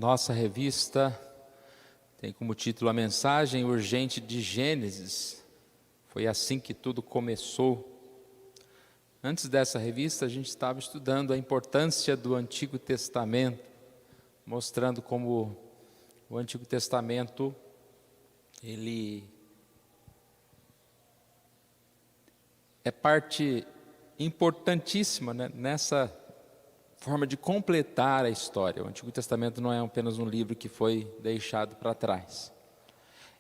nossa revista tem como título a mensagem urgente de Gênesis. Foi assim que tudo começou. Antes dessa revista, a gente estava estudando a importância do Antigo Testamento, mostrando como o Antigo Testamento, ele é parte importantíssima, né, nessa forma de completar a história. O Antigo Testamento não é apenas um livro que foi deixado para trás.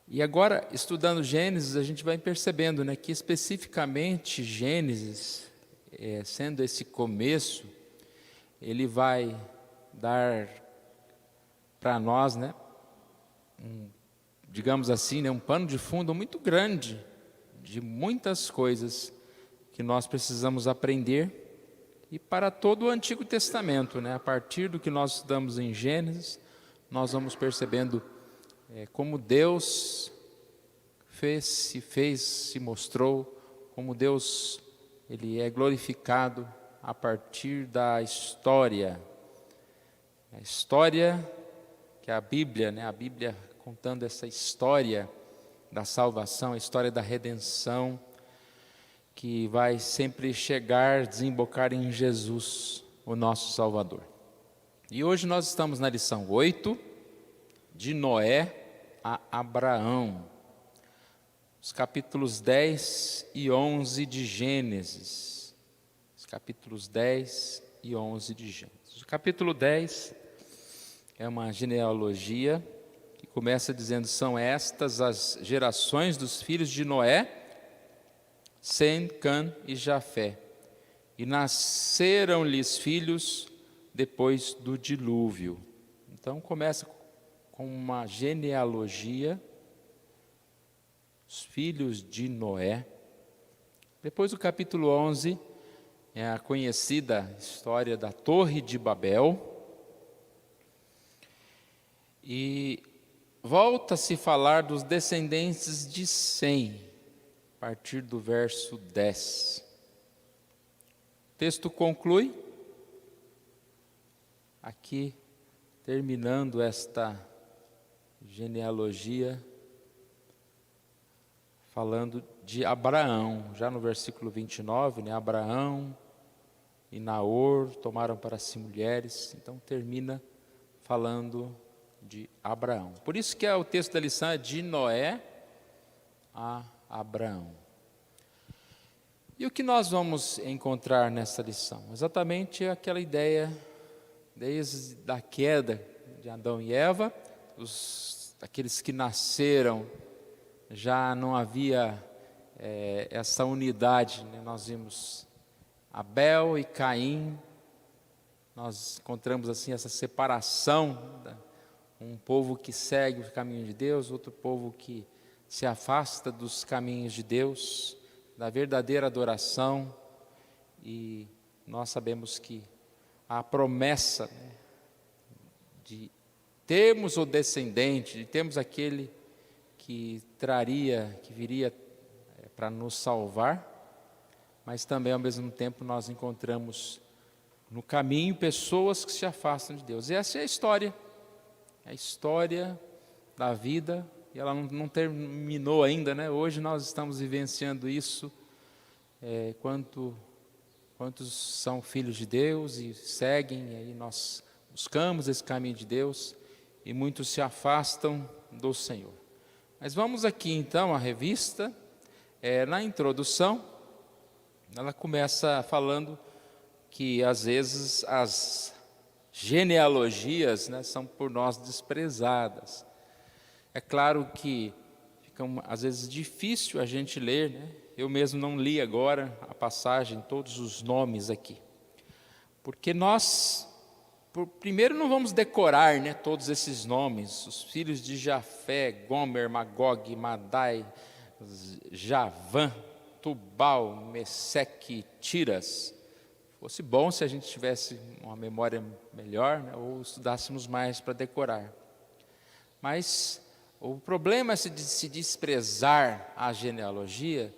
E agora, estudando Gênesis, a gente vai percebendo, né, que especificamente Gênesis, sendo esse começo, ele vai dar para nós, né, digamos assim, né, um pano de fundo muito grande de muitas coisas que nós precisamos aprender. E para todo o Antigo Testamento, né, a partir do que nós estudamos em Gênesis, nós vamos percebendo como Deus se mostrou, como Deus ele é glorificado a partir da história. A história que é a Bíblia, né, a Bíblia contando essa história da salvação, a história da redenção, que vai sempre chegar, desembocar em Jesus, o nosso Salvador. E hoje nós estamos na lição 8, de Noé a Abraão, os capítulos 10 e 11 de Gênesis. Os capítulos 10 e 11 de Gênesis. O capítulo 10 é uma genealogia que começa dizendo: são estas as gerações dos filhos de Noé, Sem, Cã e Jafé, e nasceram-lhes filhos depois do dilúvio. Então começa com uma genealogia, os filhos de Noé. Depois do capítulo 11, é a conhecida história da Torre de Babel, e volta a se falar dos descendentes de Sem, a partir do verso 10. O texto conclui aqui, terminando esta genealogia, falando de Abraão, já no versículo 29, né, Abraão e Naor tomaram para si mulheres, então termina falando de Abraão. Por isso que o texto da lição é de Noé a Abraão. E o que nós vamos encontrar nessa lição? Exatamente aquela ideia, desde a queda de Adão e Eva, aqueles que nasceram, já não havia essa unidade, né? Nós vimos Abel e Caim, nós encontramos assim essa separação, um povo que segue o caminho de Deus, outro povo que se afasta dos caminhos de Deus, da verdadeira adoração. E nós sabemos que a promessa, né, de termos o descendente, de termos aquele que viria para nos salvar, mas também ao mesmo tempo nós encontramos no caminho pessoas que se afastam de Deus. E essa é a história da vida. E ela não terminou ainda, né? Hoje nós estamos vivenciando isso, quantos são filhos de Deus e seguem, e aí nós buscamos esse caminho de Deus, e muitos se afastam do Senhor. Mas vamos aqui então à revista, na introdução, ela começa falando que às vezes as genealogias, né, são por nós desprezadas. É claro que fica às vezes difícil a gente ler, né? Eu mesmo não li agora a passagem, todos os nomes aqui. Porque nós, primeiro não vamos decorar, né, todos esses nomes, os filhos de Jafé, Gomer, Magog, Madai, Javã, Tubal, Meseque, Tiras. Fosse bom se a gente tivesse uma memória melhor, né, ou estudássemos mais para decorar. Mas o problema de se desprezar a genealogia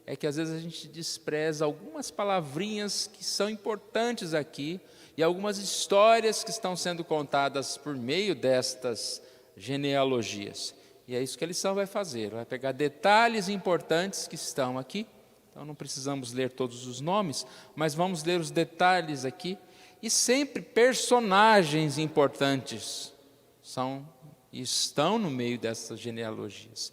é que às vezes a gente despreza algumas palavrinhas que são importantes aqui e algumas histórias que estão sendo contadas por meio destas genealogias. E é isso que a lição vai fazer, vai pegar detalhes importantes que estão aqui. Então não precisamos ler todos os nomes, mas vamos ler os detalhes aqui. E sempre personagens importantes estão no meio dessas genealogias.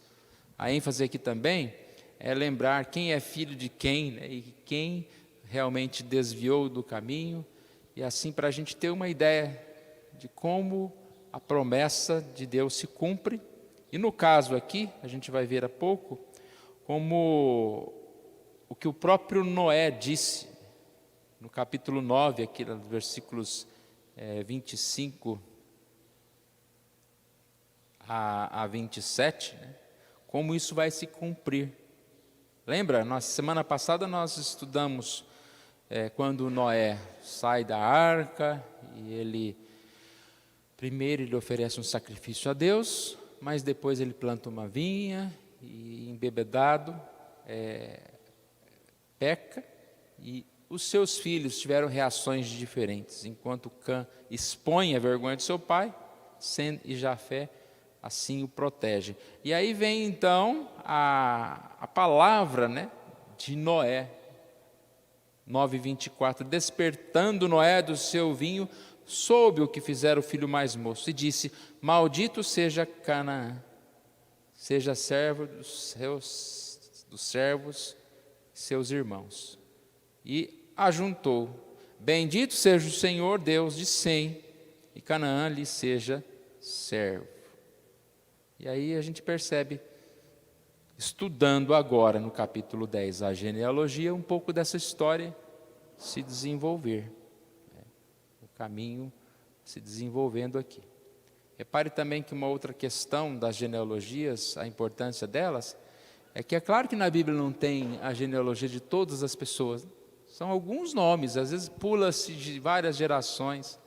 A ênfase aqui também é lembrar quem é filho de quem, né, e quem realmente desviou do caminho, e assim para a gente ter uma ideia de como a promessa de Deus se cumpre. E no caso aqui, a gente vai ver há pouco, como o que o próprio Noé disse, no capítulo 9, aqui nos versículos 25 a 27, né, como isso vai se cumprir. Lembra, na semana passada nós estudamos quando Noé sai da arca, e primeiro ele oferece um sacrifício a Deus, mas depois ele planta uma vinha, e embebedado, peca, e os seus filhos tiveram reações diferentes. Enquanto Cã expõe a vergonha de seu pai, Sem e Jafé assim o protege. E aí vem então a palavra, né, de Noé, 9:24, despertando Noé do seu vinho, soube o que fizera o filho mais moço, e disse: maldito seja Canaã, seja servo dos servos, seus irmãos. E ajuntou: bendito seja o Senhor Deus de Sem, e Canaã lhe seja servo. E aí a gente percebe, estudando agora no capítulo 10 a genealogia, um pouco dessa história se desenvolver, o caminho se desenvolvendo aqui. Repare também que uma outra questão das genealogias, a importância delas, é que é claro que na Bíblia não tem a genealogia de todas as pessoas, são alguns nomes, às vezes pula-se de várias gerações,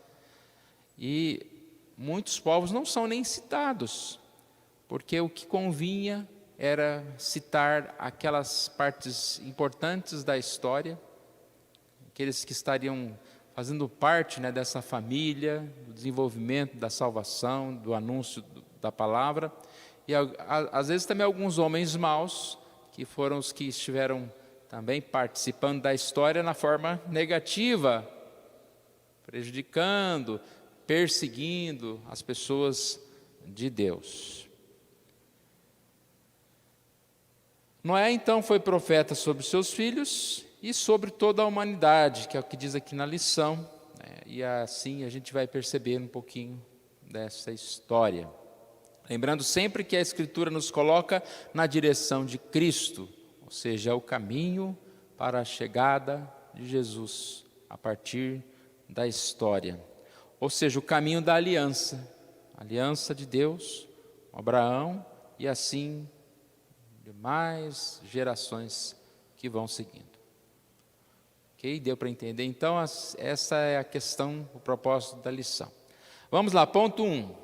e muitos povos não são nem citados, porque o que convinha era citar aquelas partes importantes da história, aqueles que estariam fazendo parte, né, dessa família, do desenvolvimento da salvação, do anúncio da palavra, e às vezes também alguns homens maus, que foram os que estiveram também participando da história na forma negativa, prejudicando, perseguindo as pessoas de Deus. Noé então foi profeta sobre seus filhos e sobre toda a humanidade, que é o que diz aqui na lição, né? E assim a gente vai perceber um pouquinho dessa história. Lembrando sempre que a Escritura nos coloca na direção de Cristo, ou seja, o caminho para a chegada de Jesus a partir da história. Ou seja, o caminho da aliança, a aliança de Deus com Abraão e assim demais gerações que vão seguindo. Ok? Deu para entender? Então, essa é a questão, o propósito da lição. Vamos lá, ponto 1.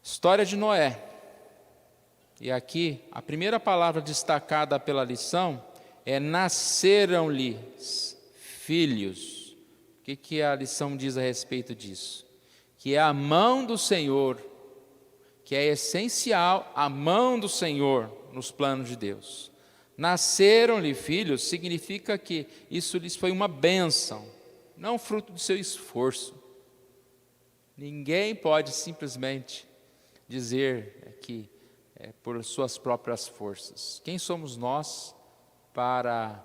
História de Noé. E aqui, a primeira palavra destacada pela lição é: nasceram-lhe filhos. O que a lição diz a respeito disso? Que é a mão do Senhor, que é essencial a mão do Senhor nos planos de Deus. Nasceram-lhe filhos significa que isso lhes foi uma bênção, não fruto do seu esforço. Ninguém pode simplesmente dizer que é por suas próprias forças. Quem somos nós para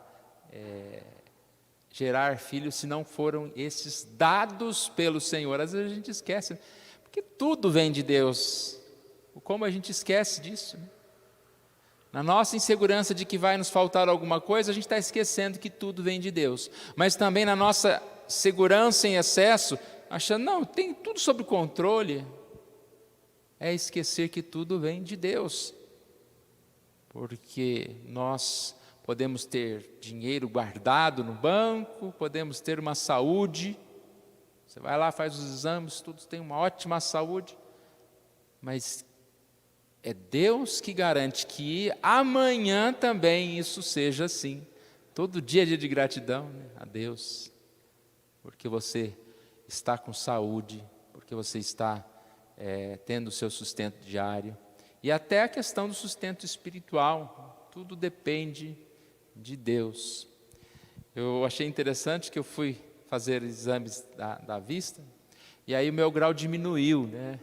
gerar filhos se não foram esses dados pelo Senhor? Às vezes a gente esquece, porque tudo vem de Deus. Como a gente esquece disso, né? Na nossa insegurança de que vai nos faltar alguma coisa, a gente está esquecendo que tudo vem de Deus. Mas também na nossa segurança em excesso, achando, não, tem tudo sob controle, é esquecer que tudo vem de Deus. Porque nós podemos ter dinheiro guardado no banco, podemos ter uma saúde, você vai lá, faz os exames, tudo tem uma ótima saúde, mas É Deus que garante que amanhã também isso seja assim. Todo dia é dia de gratidão, né, a Deus, porque você está com saúde, porque você está tendo o seu sustento diário. E até a questão do sustento espiritual, tudo depende de Deus. Eu achei interessante que eu fui fazer exames da vista, e aí o meu grau diminuiu, né?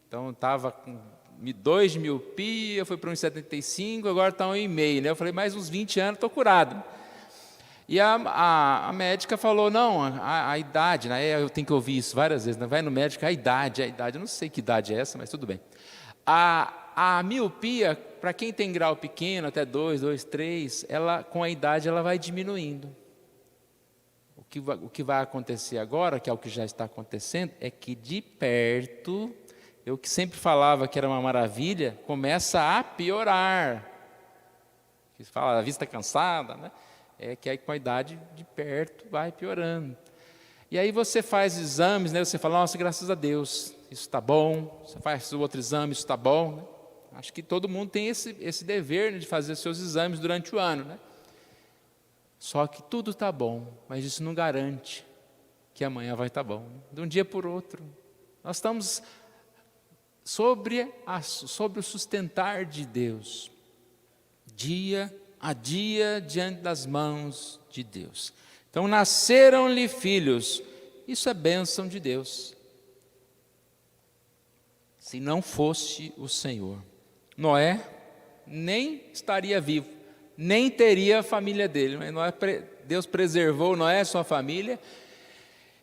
Então eu estava com 2 de miopia, foi para 1,75, agora está 1,5, né? Eu falei, mais uns 20 anos, estou curado. E a médica falou, não, a idade, né? Eu tenho que ouvir isso várias vezes, né? Vai no médico, a idade, eu não sei que idade é essa, mas tudo bem. A miopia, para quem tem grau pequeno, até 2, 3, ela, com a idade ela vai diminuindo. O que vai acontecer agora, que é o que já está acontecendo, é que de perto, eu que sempre falava que era uma maravilha, começa a piorar. Que fala, a vista cansada, né? É que aí com a idade de perto vai piorando. E aí você faz exames, né? Você fala, nossa, graças a Deus, isso está bom. Você faz o outro exame, isso está bom, né? Acho que todo mundo tem esse dever, né, de fazer seus exames durante o ano, né? Só que tudo está bom, mas isso não garante que amanhã vai estar bom, né? De um dia por outro. Nós estamos sobre o sustentar de Deus, dia a dia diante das mãos de Deus. Então nasceram-lhe filhos, isso é bênção de Deus. Se não fosse o Senhor, Noé nem estaria vivo, nem teria a família dele, mas Deus preservou Noé e sua família,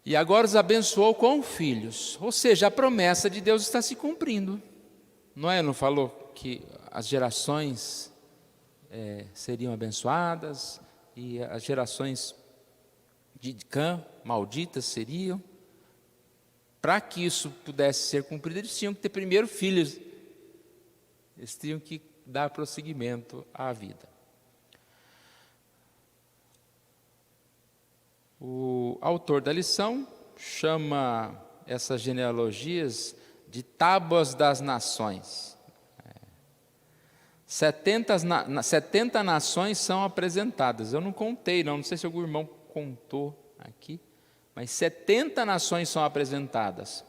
e agora os abençoou com filhos, ou seja, a promessa de Deus está se cumprindo. Noé não falou que as gerações seriam abençoadas, e as gerações de Cã, malditas seriam? Para que isso pudesse ser cumprido, eles tinham que ter primeiro filhos, eles tinham que dar prosseguimento à vida. O autor da lição chama essas genealogias de tábuas das nações. 70 nações são apresentadas. Eu não contei, não sei se algum irmão contou aqui, mas 70 nações são apresentadas,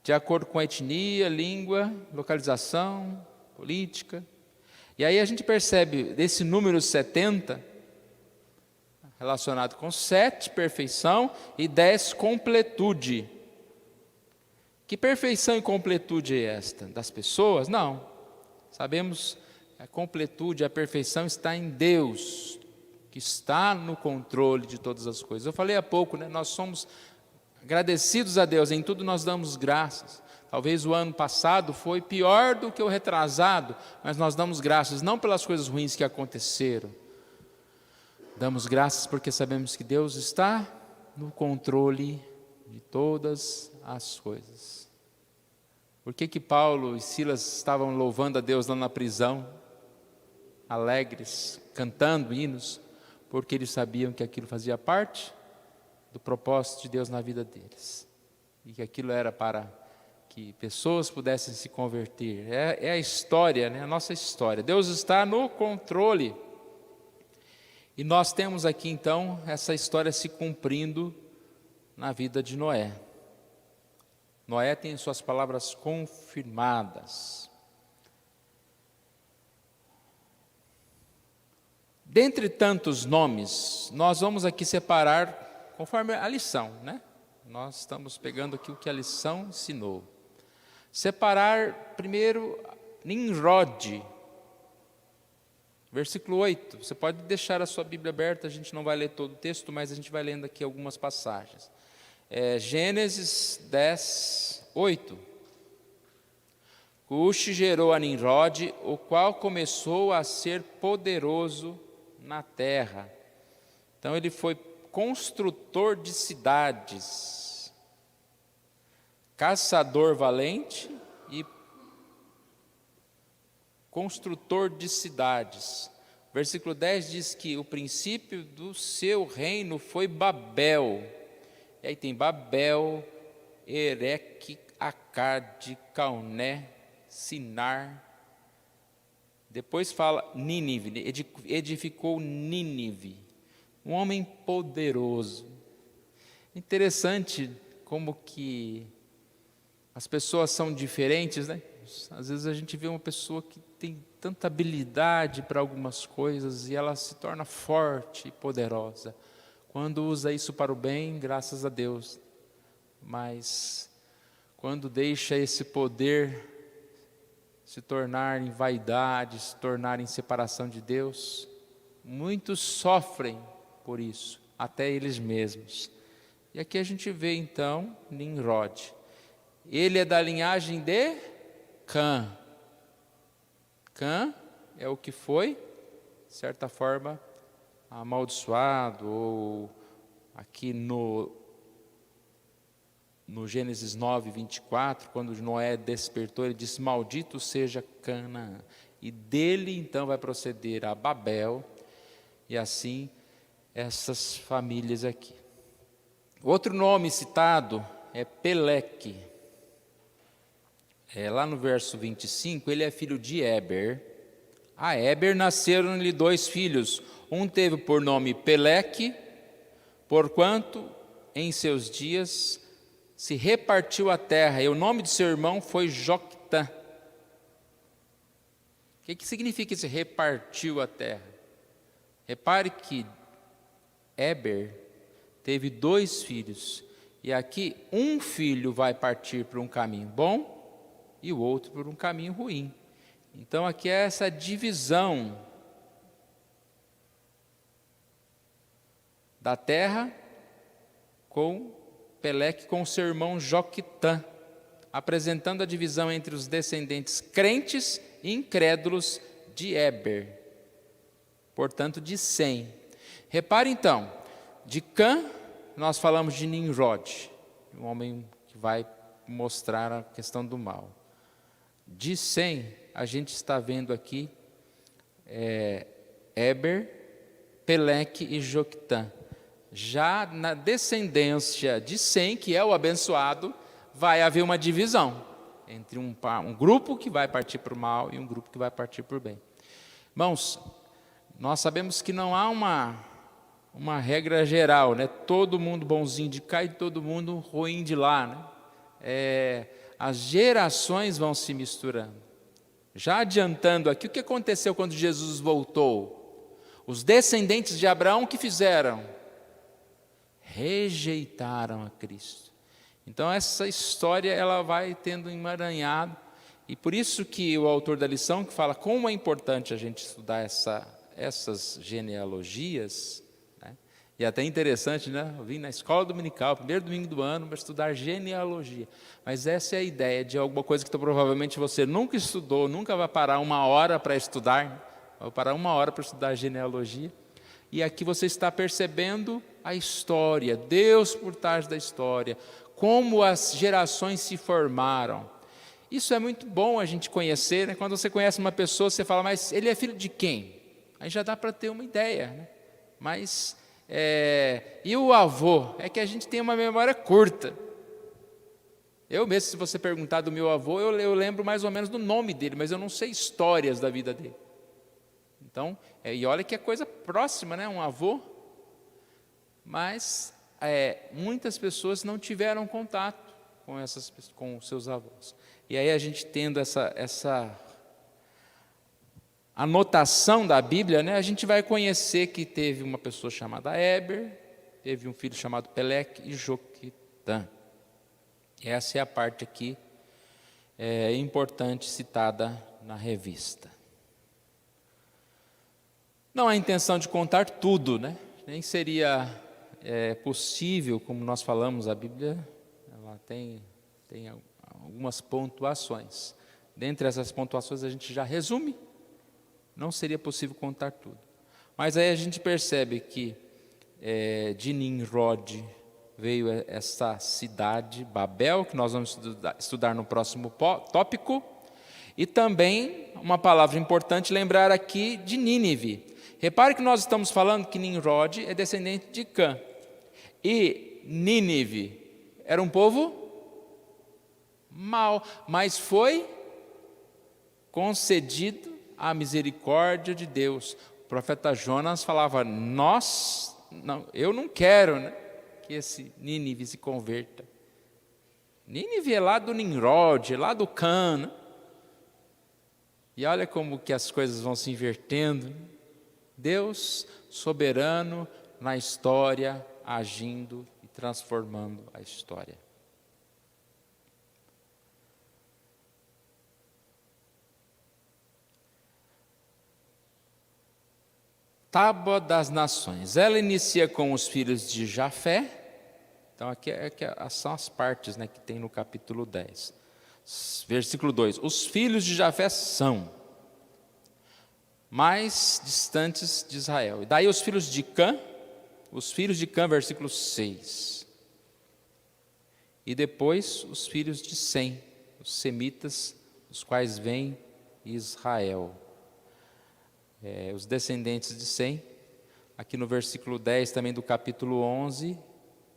de acordo com a etnia, língua, localização, política. E aí a gente percebe desse número 70, relacionado com 7, perfeição, e 10, completude. Que perfeição e completude é esta? Das pessoas? Não. Sabemos que a completude, a perfeição está em Deus, que está no controle de todas as coisas. Eu falei há pouco, né? Nós somos agradecidos a Deus, em tudo nós damos graças. Talvez o ano passado foi pior do que o retrasado, mas nós damos graças, não pelas coisas ruins que aconteceram. Damos graças porque sabemos que Deus está no controle de todas as coisas. Por que Paulo e Silas estavam louvando a Deus lá na prisão, alegres, cantando hinos? Porque eles sabiam que aquilo fazia parte do propósito de Deus na vida deles, e que aquilo era para que pessoas pudessem se converter. É a história, né? A nossa história. Deus está no controle. E nós temos aqui então essa história se cumprindo na vida de Noé. Noé tem suas palavras confirmadas. Dentre tantos nomes, nós vamos aqui separar conforme a lição, né? Nós estamos pegando aqui o que a lição ensinou. Separar primeiro Nimrod, versículo 8. Você pode deixar a sua Bíblia aberta, a gente não vai ler todo o texto, mas a gente vai lendo aqui algumas passagens. Gênesis 10, 8. Cush gerou a Nimrod, o qual começou a ser poderoso na terra. Então ele foi construtor de cidades, caçador valente e construtor de cidades. Versículo 10 diz que o princípio do seu reino foi Babel. E aí tem Babel, Ereque, Acade, Calné, Sinar Depois fala Nínive, edificou Nínive, um homem poderoso. Interessante como que as pessoas são diferentes, né? Às vezes a gente vê uma pessoa que tem tanta habilidade para algumas coisas e ela se torna forte e poderosa. Quando usa isso para o bem, graças a Deus. Mas quando deixa esse poder se tornar em vaidade, se tornar em separação de Deus, muitos sofrem por isso, até eles mesmos. E aqui a gente vê então Nimrod. Ele é da linhagem de Cã. Cã é o que foi, de certa forma, amaldiçoado, ou aqui no Gênesis 9, 24, quando Noé despertou, ele disse: maldito seja Canaã. E dele então vai proceder a Babel, e assim essas famílias aqui. Outro nome citado é Peleque. Lá no verso 25, ele é filho de Éber. A Éber nasceram-lhe 2 filhos. Um teve por nome Peleque, porquanto em seus dias se repartiu a terra, e o nome de seu irmão foi Joctã. O que significa esse repartiu a terra? Repare que Éber teve 2 filhos, e aqui um filho vai partir por um caminho bom, e o outro por um caminho ruim. Então aqui é essa divisão da terra com Peleque, com seu irmão Joctã, apresentando a divisão entre os descendentes crentes e incrédulos de Éber, portanto de Sem. Repare então, de Cã nós falamos de Nimrod, um homem que vai mostrar a questão do mal. De Sem, a gente está vendo aqui Éber, Peleque e Joctã. Já na descendência de Sem, que é o abençoado, vai haver uma divisão entre um grupo que vai partir para o mal e um grupo que vai partir para o bem. Irmãos, nós sabemos que não há uma regra geral, né? Todo mundo bonzinho de cá e todo mundo ruim de lá, né? As gerações vão se misturando. Já adiantando aqui, o que aconteceu quando Jesus voltou? Os descendentes de Abraão, o que fizeram? Rejeitaram a Cristo. Então essa história ela vai tendo emaranhado, e por isso que o autor da lição que fala como é importante a gente estudar essas genealogias, né? E até interessante, né? Eu vim na escola dominical, primeiro domingo do ano, para estudar genealogia. Mas essa é a ideia de alguma coisa que provavelmente você nunca estudou, nunca vai parar 1 hora para estudar, né? Vai parar 1 hora para estudar genealogia. E aqui você está percebendo a história, Deus por trás da história, como as gerações se formaram. Isso é muito bom a gente conhecer, né? Quando você conhece uma pessoa, você fala, mas ele é filho de quem? Aí já dá para ter uma ideia, né? Mas, e o avô? É que a gente tem uma memória curta. Eu mesmo, se você perguntar do meu avô, eu lembro mais ou menos do nome dele, mas eu não sei histórias da vida dele. Então, e olha que é coisa próxima, né? Um avô. Mas muitas pessoas não tiveram contato com os seus avós. E aí a gente tendo essa anotação da Bíblia, né? A gente vai conhecer que teve uma pessoa chamada Éber, teve um filho chamado Peleque e Joctã. Essa é a parte aqui importante citada na revista. Não há intenção de contar tudo, né? Nem seria possível, como nós falamos, a Bíblia ela tem algumas pontuações. Dentre essas pontuações a gente já resume, não seria possível contar tudo. Mas aí a gente percebe que de Nimrod veio essa cidade, Babel, que nós vamos estudar no próximo tópico, e também uma palavra importante lembrar aqui de Nínive. Repare que nós estamos falando que Nimrod é descendente de Cã. E Nínive era um povo mau, mas foi concedido a misericórdia de Deus. O profeta Jonas falava: eu não quero, né, que esse Nínive se converta. Nínive é lá do Nimrod, é lá do Cã. E olha como que as coisas vão se invertendo. Deus soberano na história, agindo e transformando a história. Tábua das Nações. Ela inicia com os filhos de Jafé. Então aqui são as partes, né, que tem no capítulo 10. Versículo 2. Os filhos de Jafé são mais distantes de Israel. E daí os filhos de Cã, versículo 6. E depois os filhos de Sem, os semitas, os quais vem Israel. Os descendentes de Sem. Aqui no versículo 10 também do capítulo 11,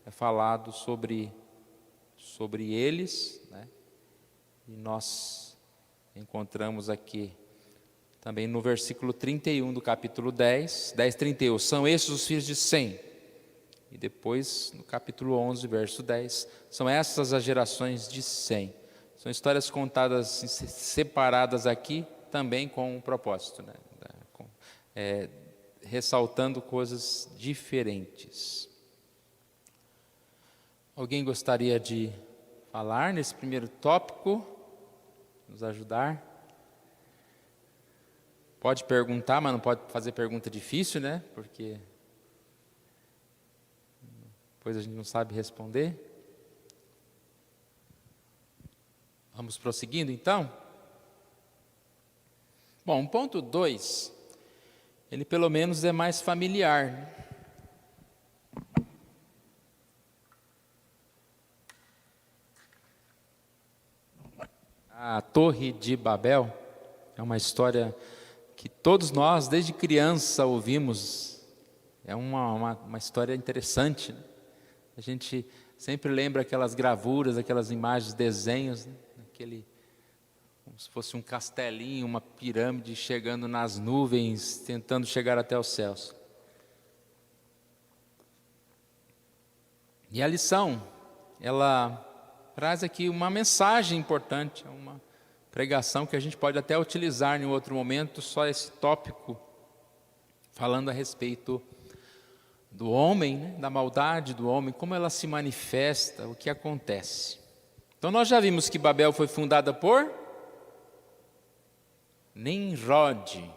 é falado sobre eles, né? E nós encontramos aqui também no versículo 31 do capítulo 10, 31, são esses os filhos de Sem. E depois, no capítulo 11, verso 10, são essas as gerações de Sem. São histórias contadas, separadas aqui, também com um propósito, né? Ressaltando coisas diferentes. Alguém gostaria de falar nesse primeiro tópico? Nos ajudar? Pode perguntar, mas não pode fazer pergunta difícil, né? Porque depois a gente não sabe responder. Vamos prosseguindo, então? Bom, ponto 2, ele pelo menos é mais familiar. A Torre de Babel é uma história que todos nós, desde criança, ouvimos. É uma história interessante, né? A gente sempre lembra aquelas gravuras, aquelas imagens, desenhos, né? Como se fosse um castelinho, uma pirâmide chegando nas nuvens, tentando chegar até os céus. E a lição, ela traz aqui uma mensagem importante, uma pregação que a gente pode até utilizar em outro momento, só esse tópico, falando a respeito do homem, né, da maldade do homem, como ela se manifesta, o que acontece. Então nós já vimos que Babel foi fundada por Nimrod.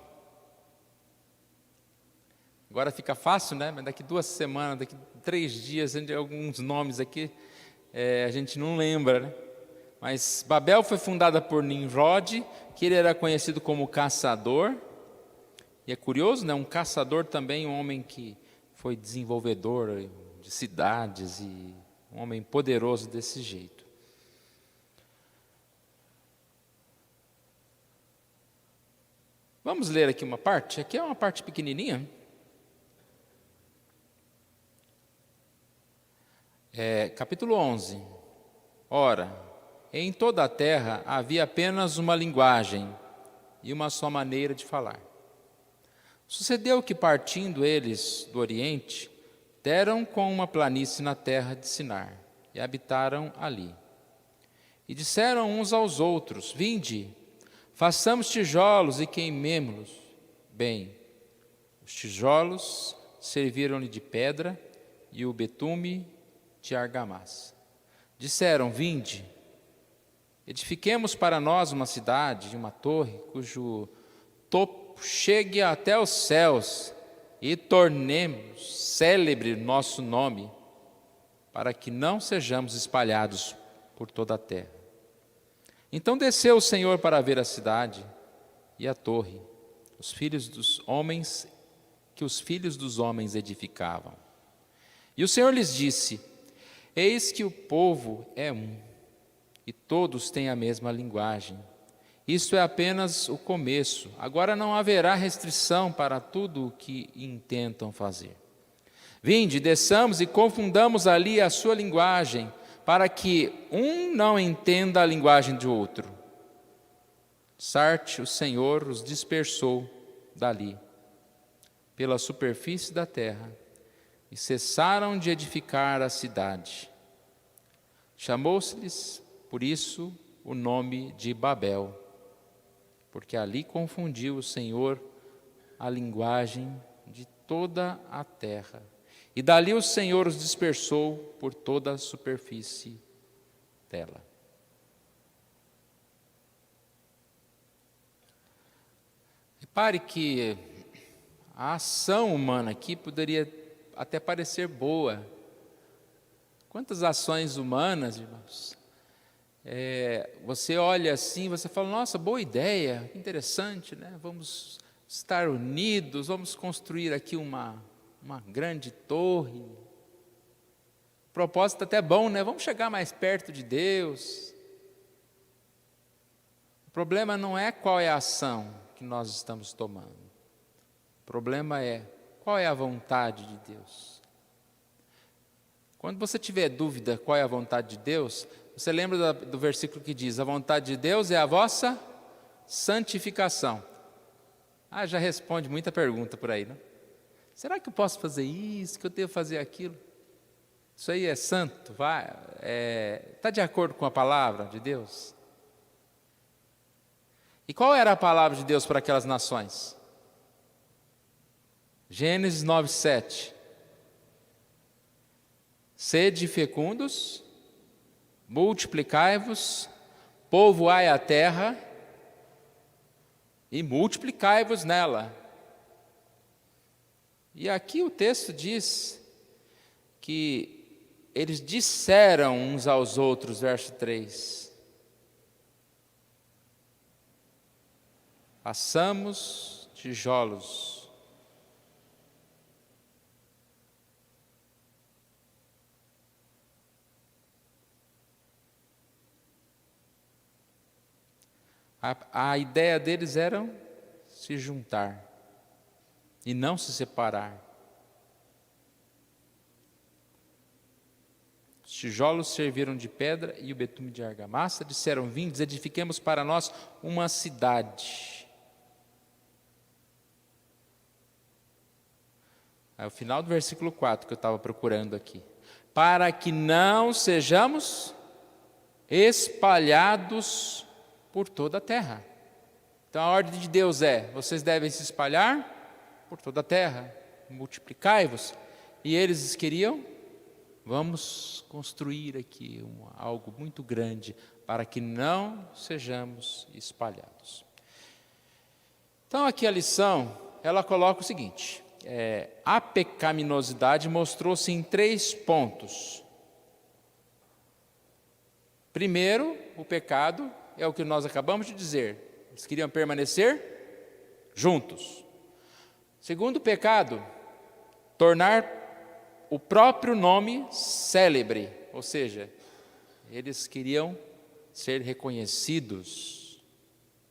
Agora fica fácil, né? Mas daqui 2 semanas, daqui 3 dias, alguns nomes aqui, a gente não lembra, né? Mas Babel foi fundada por Nimrod, que ele era conhecido como caçador. E é curioso, né? Um caçador também, um homem que foi desenvolvedor de cidades e um homem poderoso desse jeito. Vamos ler aqui uma parte. Aqui é uma parte pequenininha. Capítulo 11. Ora, em toda a terra havia apenas uma linguagem e uma só maneira de falar. Sucedeu que, partindo eles do Oriente, deram com uma planície na terra de Sinar e habitaram ali. E disseram uns aos outros: Vinde, façamos tijolos e queimemo-los. Bem, os tijolos serviram-lhe de pedra e o betume de argamassa. Disseram: Vinde, edifiquemos para nós uma cidade, uma torre, cujo topo chegue até os céus, e tornemos célebre nosso nome, para que não sejamos espalhados por toda a terra. Então desceu o Senhor para ver a cidade e a torre, os filhos dos homens edificavam. E o Senhor lhes disse: Eis que o povo é um, e todos têm a mesma linguagem. Isto é apenas o começo. Agora não haverá restrição para tudo o que intentam fazer. Vinde, desçamos e confundamos ali a sua linguagem, para que um não entenda a linguagem de outro. Sarte, o Senhor os dispersou dali, pela superfície da terra, e cessaram de edificar a cidade. Chamou-se-lhes, por isso, o nome de Babel, porque ali confundiu o Senhor a linguagem de toda a terra. E dali o Senhor os dispersou por toda a superfície dela. Repare que a ação humana aqui poderia até parecer boa. Quantas ações humanas, irmãos, você olha assim, você fala, nossa, boa ideia, interessante, né? Vamos estar unidos, vamos construir aqui uma grande torre. O propósito até bom, né? Vamos chegar mais perto de Deus. O problema não é qual é a ação que nós estamos tomando. O problema é qual é a vontade de Deus. Quando você tiver dúvida qual é a vontade de Deus, você lembra do versículo que diz, a vontade de Deus é a vossa santificação. Já responde muita pergunta por aí, não? Será que eu posso fazer isso, que eu devo fazer aquilo? Isso aí é santo? Está de acordo com a palavra de Deus? E qual era a palavra de Deus para aquelas nações? Gênesis 9:7. Sede fecundos, multiplicai-vos, povoai a terra e multiplicai-vos nela. E aqui o texto diz que eles disseram uns aos outros, verso 3, façamos tijolos. A ideia deles era se juntar e não se separar. Os tijolos serviram de pedra e o betume de argamassa. Disseram, vindes, edifiquemos para nós uma cidade. É o final do versículo 4 que eu estava procurando aqui. Para que não sejamos espalhados por toda a terra. Então a ordem de Deus vocês devem se espalhar por toda a terra, multiplicai-vos. E eles queriam, vamos construir aqui algo muito grande, para que não sejamos espalhados. Então aqui a lição, ela coloca o seguinte, a pecaminosidade mostrou-se em 3 pontos. Primeiro, o pecado é o que nós acabamos de dizer. Eles queriam permanecer juntos. Segundo pecado, tornar o próprio nome célebre. Ou seja, eles queriam ser reconhecidos,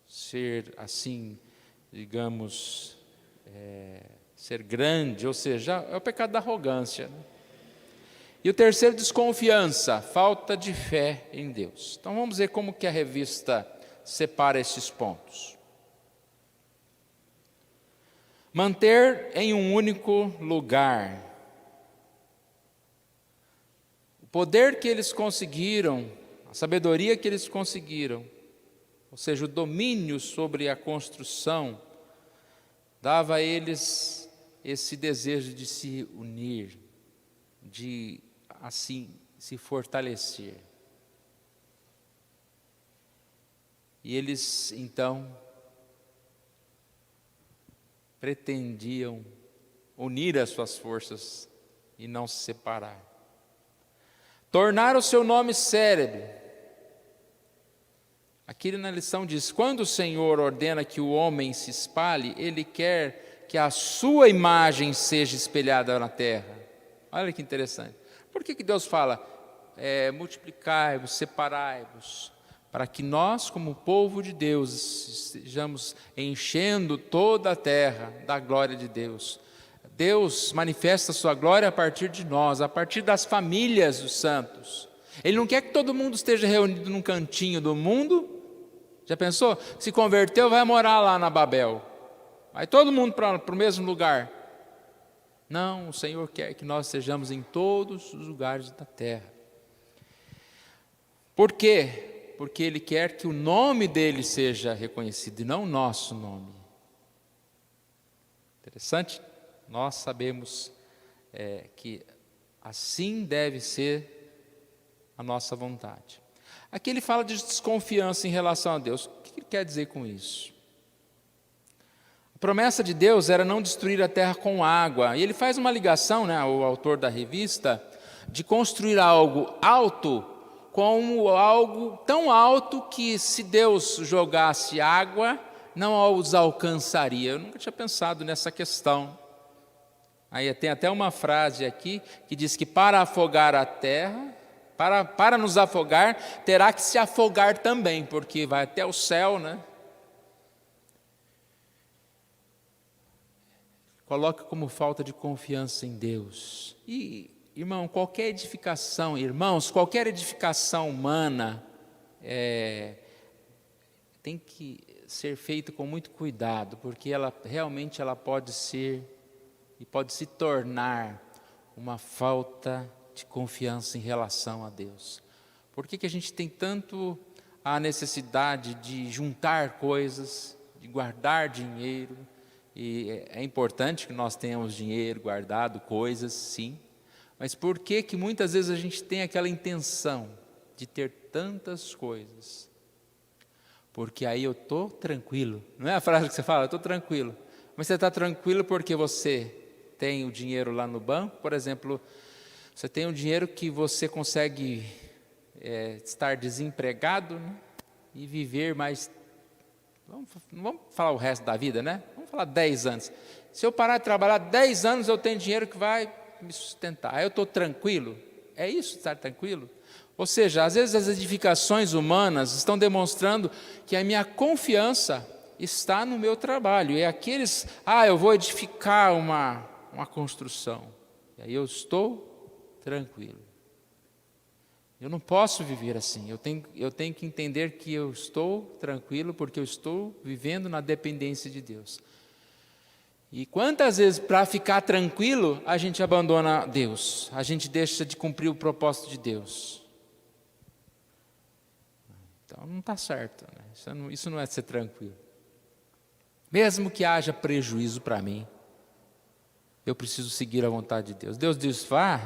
ser assim, digamos, ser grande. Ou seja, é o pecado da arrogância, né? E o terceiro, desconfiança, falta de fé em Deus. Então vamos ver como que a revista separa esses pontos. Manter em um único lugar. O poder que eles conseguiram, a sabedoria que eles conseguiram, ou seja, o domínio sobre a construção, dava a eles esse desejo de se unir, de assim se fortalecer. E eles então pretendiam unir as suas forças e não se separar. Tornar o seu nome célebre. Aqui na lição diz, quando o Senhor ordena que o homem se espalhe, Ele quer que a sua imagem seja espelhada na terra. Olha que interessante. Por que Deus fala, multiplicai-vos, separai-vos, para que nós, como povo de Deus, estejamos enchendo toda a terra da glória de Deus. Deus manifesta a sua glória a partir de nós, a partir das famílias dos santos. Ele não quer que todo mundo esteja reunido num cantinho do mundo Já pensou? Se converteu, vai morar lá na Babel. Vai todo mundo para o mesmo lugar. Não, o Senhor quer que nós sejamos em todos os lugares da terra. Por quê? Porque Ele quer que o nome dEle seja reconhecido e não o nosso nome. Interessante? Nós sabemos que assim deve ser a nossa vontade. Aqui ele fala de desconfiança em relação a Deus. O que ele quer dizer com isso? A promessa de Deus era não destruir a terra com água. E ele faz uma ligação, né, o autor da revista, de construir algo alto como algo tão alto que se Deus jogasse água, não os alcançaria. Eu nunca tinha pensado nessa questão. Aí tem até uma frase aqui que diz que para afogar a terra, para nos afogar, terá que se afogar também, porque vai até o céu, né? Coloca como falta de confiança em Deus. E, irmãos, qualquer edificação humana tem que ser feita com muito cuidado, porque realmente ela pode ser e pode se tornar uma falta de confiança em relação a Deus. Por que a gente tem tanto a necessidade de juntar coisas, de guardar dinheiro? E é importante que nós tenhamos dinheiro guardado, coisas, sim. Mas por que muitas vezes a gente tem aquela intenção de ter tantas coisas? Porque aí eu estou tranquilo. Não é a frase que você fala, eu estou tranquilo. Mas você está tranquilo porque você tem o dinheiro lá no banco, por exemplo, você tem um dinheiro que você consegue estar desempregado, né, e viver mais, não vamos falar o resto da vida, né? Vamos falar 10 anos. Se eu parar de trabalhar 10 anos, eu tenho dinheiro que vai me sustentar. Aí eu estou tranquilo? É isso, estar tranquilo? Ou seja, às vezes as edificações humanas estão demonstrando que a minha confiança está no meu trabalho. E aqueles, eu vou edificar uma construção. E aí eu estou tranquilo. Eu não posso viver assim. Eu tenho que entender que eu estou tranquilo porque eu estou vivendo na dependência de Deus. E quantas vezes, para ficar tranquilo, a gente abandona Deus, a gente deixa de cumprir o propósito de Deus. Então não está certo, né? Isso não é ser tranquilo. Mesmo que haja prejuízo para mim, eu preciso seguir a vontade de Deus. Deus diz,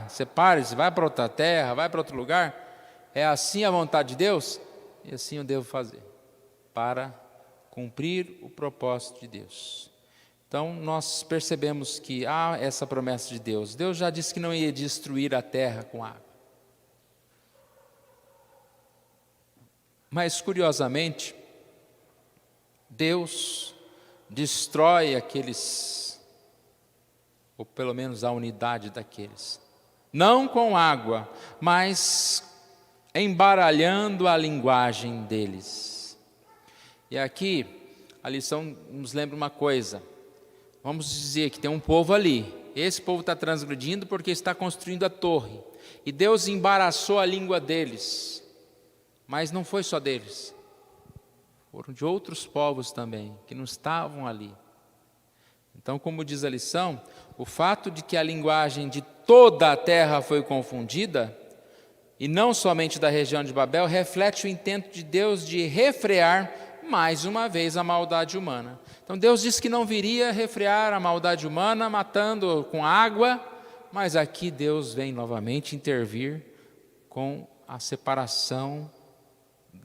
separe-se, vai para outra terra, vai para outro lugar. É assim a vontade de Deus? E assim eu devo fazer, para cumprir o propósito de Deus. Então, nós percebemos que há essa promessa de Deus. Deus já disse que não ia destruir a terra com água. Mas, curiosamente, Deus destrói aqueles, ou pelo menos a unidade daqueles, não com água, mas embaralhando a linguagem deles. E aqui, a lição nos lembra uma coisa. Vamos dizer que tem um povo ali. Esse povo está transgredindo porque está construindo a torre. E Deus embaraçou a língua deles. Mas não foi só deles. Foram de outros povos também, que não estavam ali. Então, como diz a lição, o fato de que a linguagem de toda a terra foi confundida, e não somente da região de Babel, reflete o intento de Deus de refrear mais uma vez a maldade humana. Então Deus disse que não viria refrear a maldade humana matando com água, mas aqui Deus vem novamente intervir com a separação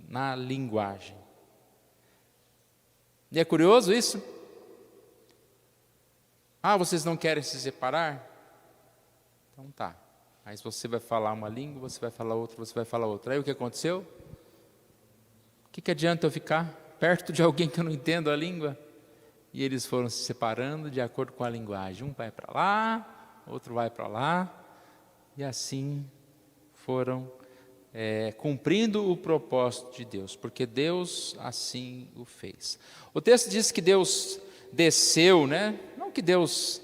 na linguagem. E é curioso isso? Vocês não querem se separar? Então tá. Aí você vai falar uma língua, você vai falar outra, você vai falar outra. Aí o que aconteceu? O que adianta eu ficar perto de alguém que eu não entendo a língua? E eles foram se separando de acordo com a linguagem. Um vai para lá, outro vai para lá. E assim foram cumprindo o propósito de Deus, porque Deus assim o fez. O texto diz que Deus desceu, né? Não que Deus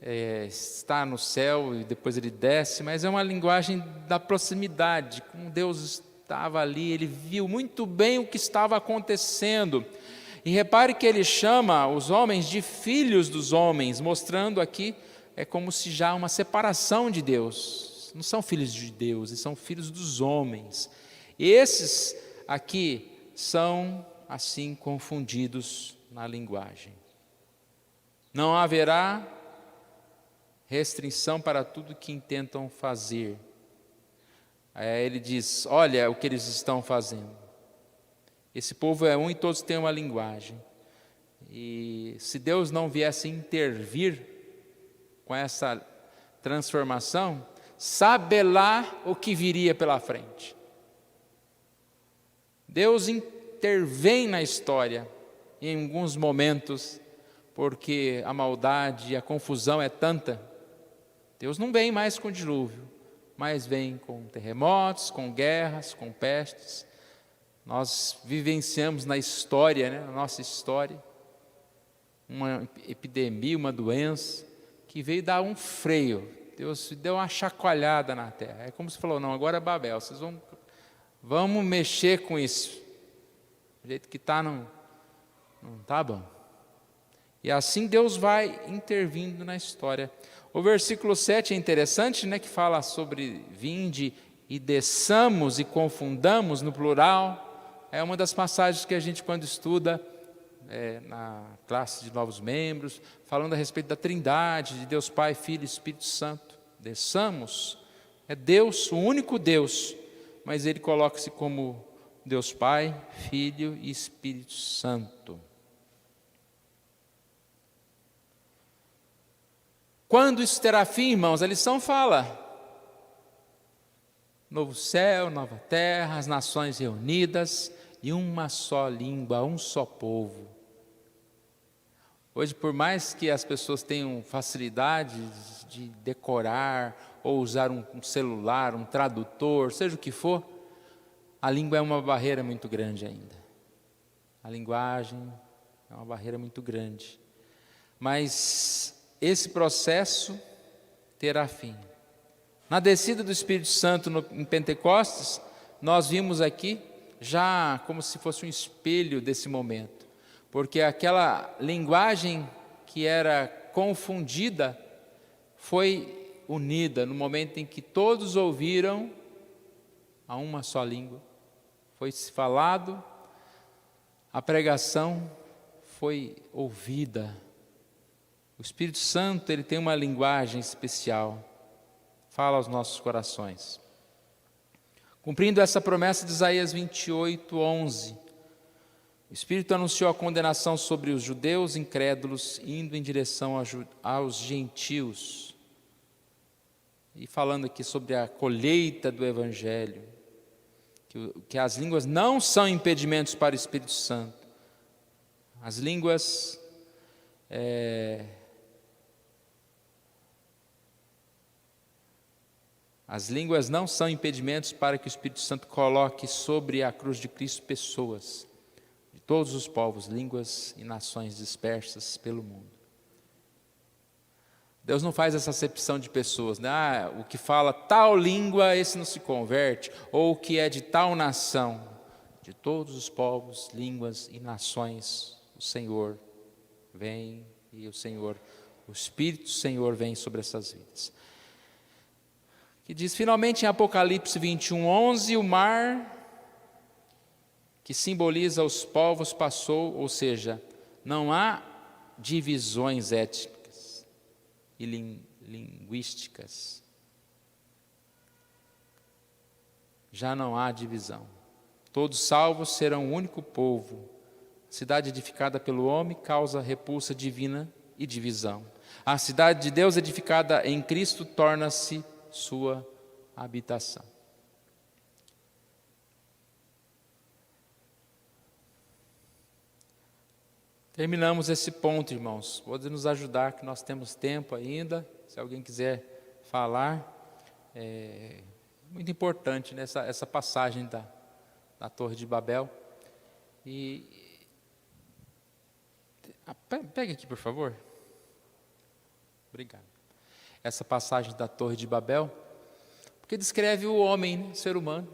está no céu e depois ele desce, mas é uma linguagem da proximidade, como Deus estava ali, ele viu muito bem o que estava acontecendo. E repare que ele chama os homens de filhos dos homens, mostrando aqui, é como se já uma separação de Deus. Não são filhos de Deus, eles são filhos dos homens. E esses aqui são assim confundidos na linguagem. Não haverá restrição para tudo que intentam fazer. Ele diz, olha o que eles estão fazendo. Esse povo é um e todos têm uma linguagem. E se Deus não viesse intervir com essa transformação, sabe lá o que viria pela frente. Deus intervém na história em alguns momentos, porque a maldade e a confusão é tanta. Deus não vem mais com dilúvio, mas vem com terremotos, com guerras, com pestes. Nós vivenciamos na história, na nossa história, uma epidemia, uma doença, que veio dar um freio. Deus deu uma chacoalhada na terra. É como se falou, não, agora é Babel, vocês vamos mexer com isso. Do jeito que está, não está bom. E assim Deus vai intervindo na história. O versículo 7 é interessante, que fala sobre vinde e desçamos e confundamos no plural. É uma das passagens que a gente, quando estuda na classe de novos membros, falando a respeito da Trindade, de Deus Pai, Filho e Espírito Santo. Desçamos, é Deus, o único Deus, mas Ele coloca-se como Deus Pai, Filho e Espírito Santo. Quando isso terá fim, irmãos? A lição fala: novo céu, nova terra, as nações reunidas e uma só língua, um só povo. Hoje, por mais que as pessoas tenham facilidade de decorar ou usar um celular, um tradutor, seja o que for, a língua é uma barreira muito grande ainda. A linguagem é uma barreira muito grande. Mas esse processo terá fim. Na descida do Espírito Santo em Pentecostes, nós vimos aqui já como se fosse um espelho desse momento, porque aquela linguagem que era confundida foi unida no momento em que todos ouviram a uma só língua. Foi falado, a pregação foi ouvida. O Espírito Santo, ele tem uma linguagem especial, fala aos nossos corações. Cumprindo essa promessa de Isaías 28:11, o Espírito anunciou a condenação sobre os judeus incrédulos, indo em direção aos gentios. E falando aqui sobre a colheita do Evangelho, que as línguas não são impedimentos para o Espírito Santo. As línguas não são impedimentos para que o Espírito Santo coloque sobre a cruz de Cristo pessoas de todos os povos, línguas e nações dispersas pelo mundo. Deus não faz essa acepção de pessoas, o que fala tal língua, esse não se converte, ou o que é de tal nação. De todos os povos, línguas e nações, o Senhor vem e o Espírito do Senhor vem sobre essas vidas. Que diz finalmente em Apocalipse 21:11, o mar que simboliza os povos passou, ou seja, não há divisões étnicas e linguísticas. Já não há divisão. Todos salvos serão um único povo. Cidade edificada pelo homem causa repulsa divina e divisão. A cidade de Deus edificada em Cristo torna-se sua habitação. Terminamos esse ponto, irmãos. Pode nos ajudar, que nós temos tempo ainda. Se alguém quiser falar, é muito importante essa passagem da Torre de Babel. Pega aqui, por favor. Obrigado. Essa passagem da Torre de Babel, porque descreve o homem, o ser humano.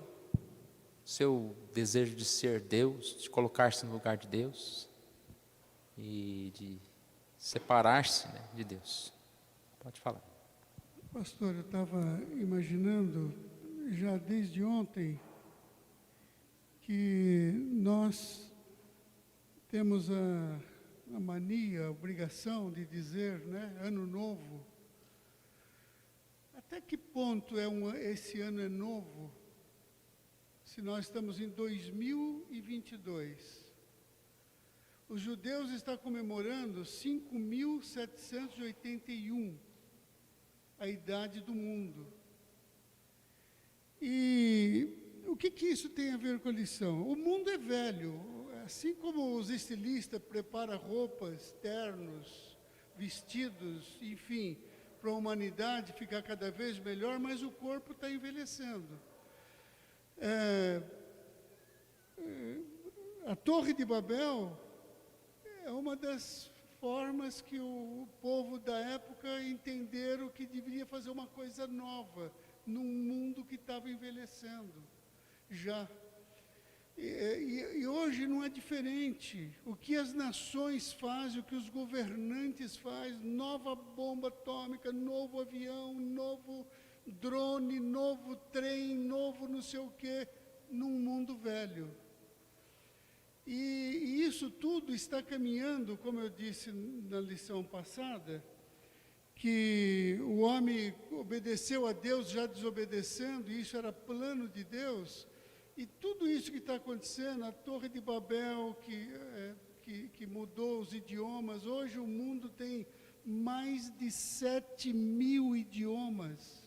seu desejo de ser Deus, de colocar-se no lugar de Deus e de separar-se, né, de Deus. Pode falar. Pastor, eu estava imaginando, já desde ontem, que nós temos a mania, a obrigação de dizer, né, ano novo. Até que ponto esse ano é novo, se nós estamos em 2022? Os judeus estão comemorando 5.781, a idade do mundo. E o que isso tem a ver com a lição? O mundo é velho. Assim como os estilistas preparam roupas, ternos, vestidos, enfim, para a humanidade ficar cada vez melhor, mas o corpo está envelhecendo. A Torre de Babel é uma das formas que o povo da época entenderam que deveria fazer uma coisa nova num mundo que estava envelhecendo já. E hoje não é diferente. O que as nações fazem, o que os governantes fazem, nova bomba atômica, novo avião, novo drone, novo trem, novo não sei o quê, num mundo velho. E isso tudo está caminhando, como eu disse na lição passada, que o homem obedeceu a Deus já desobedecendo, e isso era plano de Deus. E tudo isso que está acontecendo, a Torre de Babel, que mudou os idiomas, hoje o mundo tem mais de 7.000 idiomas.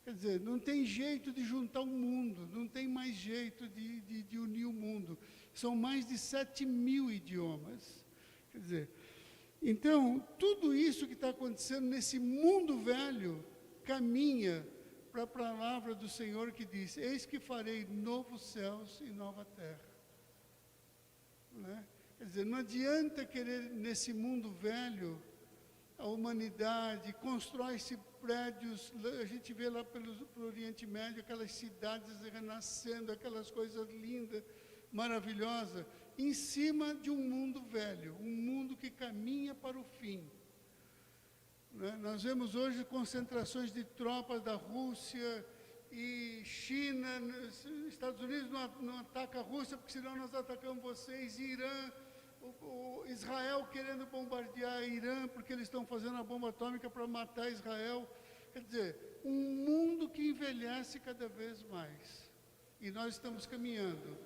Quer dizer, não tem jeito de juntar o mundo, não tem mais jeito de unir o mundo. São mais de 7.000 idiomas. Quer dizer, então, tudo isso que está acontecendo nesse mundo velho caminha para a palavra do Senhor que diz: eis que farei novos céus e nova terra. Né? Quer dizer, não adianta querer nesse mundo velho, a humanidade constrói-se prédios, a gente vê lá pelo Oriente Médio, aquelas cidades renascendo, aquelas coisas lindas, maravilhosas, em cima de um mundo velho, um mundo que caminha para o fim. Nós vemos hoje concentrações de tropas da Rússia e China, Estados Unidos não ataca a Rússia, porque senão nós atacamos vocês, Irã, Israel querendo bombardear Irã, porque eles estão fazendo a bomba atômica para matar Israel. Quer dizer, um mundo que envelhece cada vez mais. E nós estamos caminhando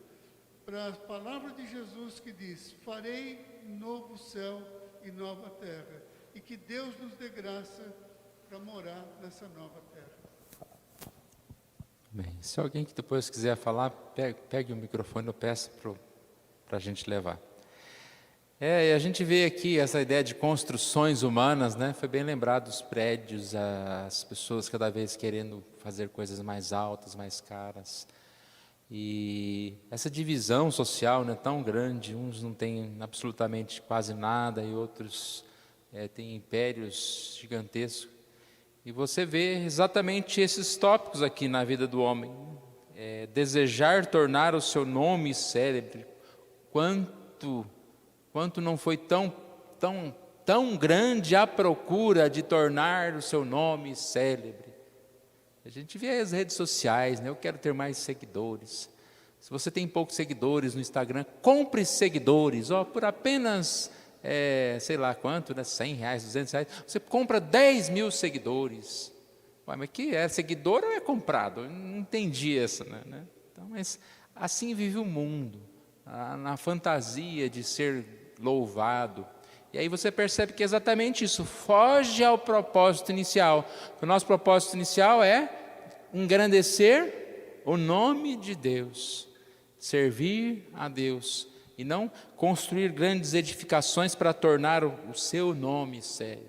para a palavra de Jesus que diz: farei novo céu e nova terra. E que Deus nos dê graça para morar nessa nova terra. Bem, se alguém que depois quiser falar, pegue o microfone, eu peço para a gente levar. E a gente vê aqui essa ideia de construções humanas, né? Foi bem lembrado os prédios, as pessoas cada vez querendo fazer coisas mais altas, mais caras. E essa divisão social, né, tão grande, uns não têm absolutamente quase nada e outros têm impérios gigantescos. E você vê exatamente esses tópicos aqui na vida do homem. Desejar tornar o seu nome célebre. Quanto não foi tão grande a procura de tornar o seu nome célebre. A gente vê as redes sociais, né? Eu quero ter mais seguidores. Se você tem poucos seguidores no Instagram, compre seguidores, por apenas, sei lá quanto, né? R$100, R$200, você compra 10.000 seguidores. Mas que é seguidor ou é comprado? Eu não entendi essa, né? Então, mas assim vive o mundo, na fantasia de ser louvado. E aí você percebe que é exatamente isso, foge ao propósito inicial. O nosso propósito inicial é engrandecer o nome de Deus, servir a Deus, e não construir grandes edificações para tornar o seu nome sério.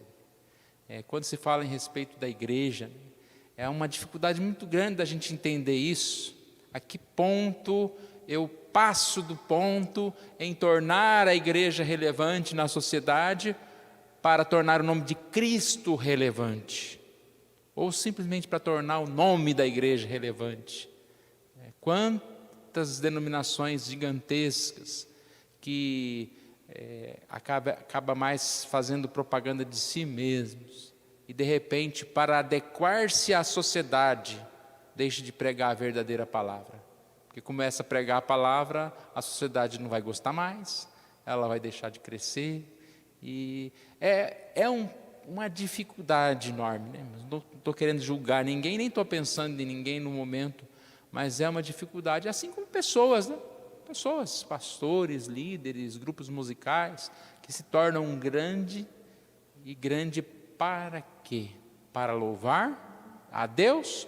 Quando se fala em respeito da igreja, é uma dificuldade muito grande da gente entender isso. A que ponto eu passo do ponto em tornar a igreja relevante na sociedade para tornar o nome de Cristo relevante, ou simplesmente para tornar o nome da igreja relevante. quantas denominações gigantescas que acaba mais fazendo propaganda de si mesmos e, de repente, para adequar-se à sociedade, deixa de pregar a verdadeira palavra. Porque começa a pregar a palavra, a sociedade não vai gostar mais, ela vai deixar de crescer, e uma dificuldade enorme, né? Não estou querendo julgar ninguém, nem estou pensando em ninguém no momento, mas é uma dificuldade, assim como pessoas, né? Pessoas, pastores, líderes, grupos musicais, que se tornam grande para quê? Para louvar a Deus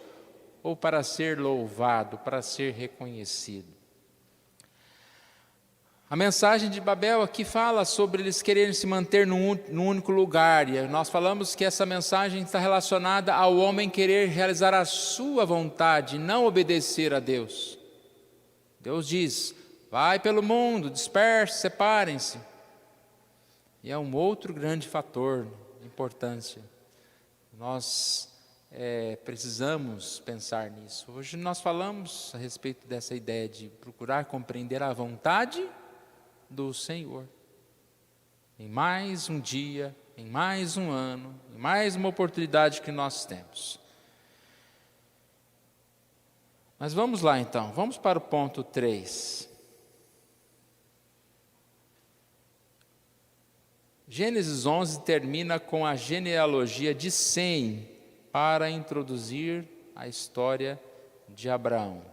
ou para ser louvado, para ser reconhecido? A mensagem de Babel aqui fala sobre eles quererem se manter num único lugar, e nós falamos que essa mensagem está relacionada ao homem querer realizar a sua vontade, não obedecer a Deus. Deus diz: vai pelo mundo, disperse, separem-se. E é um outro grande fator de importância. Nós precisamos pensar nisso. Hoje nós falamos a respeito dessa ideia de procurar compreender a vontade do Senhor. Em mais um dia, em mais um ano, em mais uma oportunidade que nós temos. Mas vamos lá então, vamos para o ponto 3. Gênesis 11 termina com a genealogia de Sem, para introduzir a história de Abraão.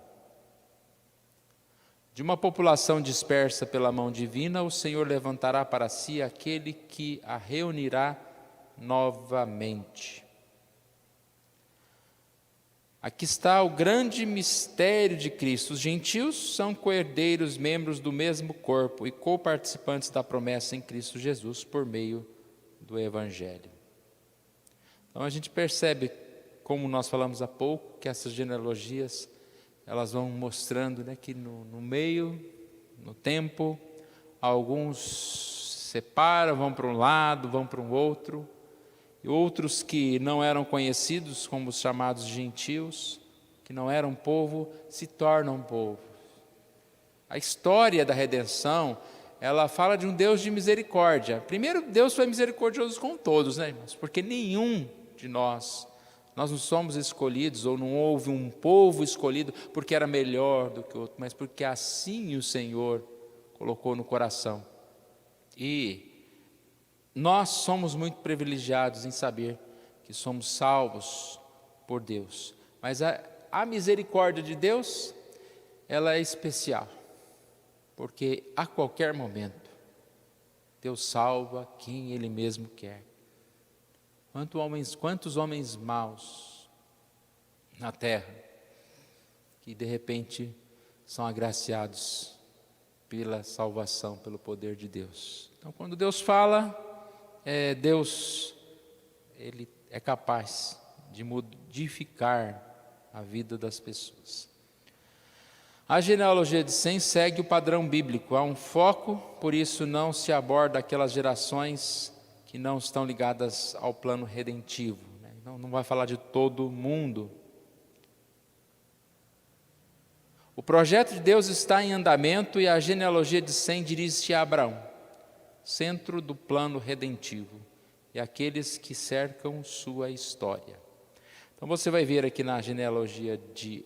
De uma população dispersa pela mão divina, o Senhor levantará para si aquele que a reunirá novamente. Aqui está o grande mistério de Cristo. Os gentios são coerdeiros, membros do mesmo corpo e coparticipantes da promessa em Cristo Jesus por meio do Evangelho. Então a gente percebe, como nós falamos há pouco, que essas genealogias elas vão mostrando, né, que no meio, no tempo, alguns se separam, vão para um lado, vão para um outro, e outros que não eram conhecidos como os chamados gentios, que não eram povo, se tornam povo. A história da redenção, ela fala de um Deus de misericórdia. Primeiro, Deus foi misericordioso com todos, né, irmãos? Porque nenhum de nós não somos escolhidos, ou não houve um povo escolhido porque era melhor do que o outro, mas porque assim o Senhor colocou no coração. E nós somos muito privilegiados em saber que somos salvos por Deus. Mas a misericórdia de Deus, ela é especial, porque a qualquer momento Deus salva quem Ele mesmo quer. Quantos homens maus na terra que de repente são agraciados pela salvação, pelo poder de Deus. Então, quando Deus fala, Deus Ele é capaz de modificar a vida das pessoas. A genealogia de Sem segue o padrão bíblico, há um foco, por isso não se aborda aquelas gerações que não estão ligadas ao plano redentivo, né? Não vai falar de todo mundo. O projeto de Deus está em andamento e a genealogia de Sem dirige-se a Abraão, centro do plano redentivo, e aqueles que cercam sua história. Então você vai ver aqui na genealogia de